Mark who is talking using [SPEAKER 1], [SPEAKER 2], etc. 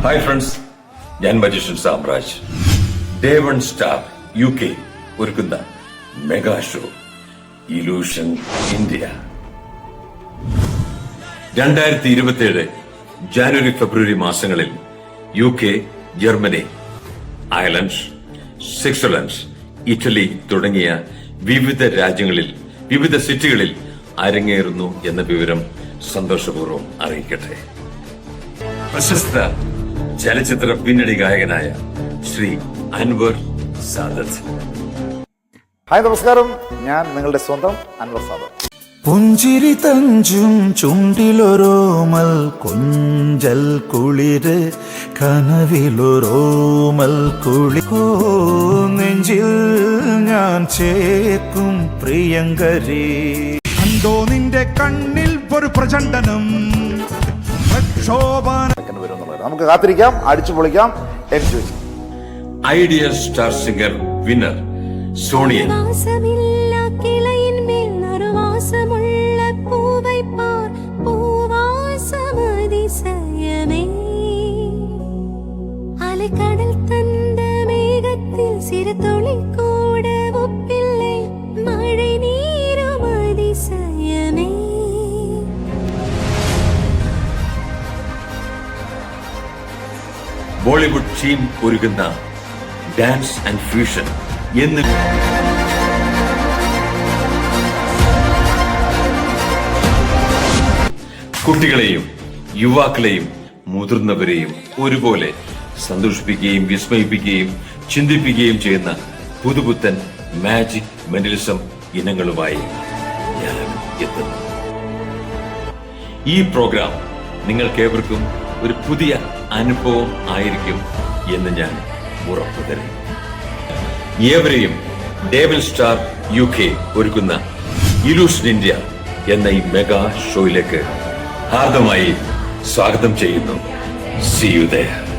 [SPEAKER 1] Hi friends, ഞാൻ magician Samraj. ഡേ1 star UK ഒരുക്കുന്ന mega show illusion India 2027 January February മാസങ്ങളിൽ UK, Germany, Ireland, Switzerland, Italy തുടങ്ങിയ വിവിധ രാജ്യങ്ങളിൽ വിവിധ സിറ്റികളിൽ അരങ്ങേറുന്നു എന്ന വിവരം സന്തോഷപൂർവ്വം അറിയിക്കട്ടെ. പ്രശസ്ത ചലച്ചിത്ര പിന്നണി ഗായകനായ ശ്രീ അൻവർ സാദത്ത്.
[SPEAKER 2] ഹായ്, നമസ്കാരം. ഞാൻ നിങ്ങളുടെ സ്വന്തം അൻവർ സാദത്ത്.
[SPEAKER 3] പുഞ്ചിരി തഞ്ചും ചുണ്ടിലൊരോമൽ കൊഞ്ചൽ കുളിര് കനവിലൊരോമൽ കുളി നെഞ്ചിൽ ഞാൻ ചേർക്കും പ്രിയങ്കരി.
[SPEAKER 4] കണ്ടോ നിന്റെ കണ്ണിൽ ഒരു പ്രചണ്ഡനം
[SPEAKER 2] നമുക്ക് കാത്തിരിക്കാം, അടിച്ചു പൊളിക്കാം, എൻജോയ് ചെയ്യാം.
[SPEAKER 1] ഐഡിയ സ്റ്റാർ സിംഗർ വിന്നർ സോണിയൻ. ബോളിവുഡ് ടീം ഒരുക്കുന്ന ഡാൻസ് ആൻഡ് ഫ്യൂഷൻ എന്ന് കുട്ടികളെയും യുവാക്കളെയും മുതിർന്നവരെയും ഒരുപോലെ സന്തോഷിപ്പിക്കുകയും വിസ്മയിപ്പിക്കുകയും ചിന്തിപ്പിക്കുകയും ചെയ്യുന്ന പുതുപുത്തൻ മാജിക് മെന്റലിസം ഇനങ്ങളുമായി ഞാൻ എത്തുന്നു. ഈ പ്രോഗ്രാം നിങ്ങൾക്കേവർക്കും ഒരു പുതിയ അനുഭവം ആയിരിക്കും എന്ന് ഞാൻ ഉറപ്പു തരുന്നു. ഏവരെയും ഡേ1 സ്റ്റാർ UK ഒരുക്കുന്ന ഇലൂഷൻ ഇന്ത്യ എന്ന ഈ മെഗാ ഷോയിലേക്ക് ഹാർദമായി സ്വാഗതം ചെയ്യുന്നു. See you there.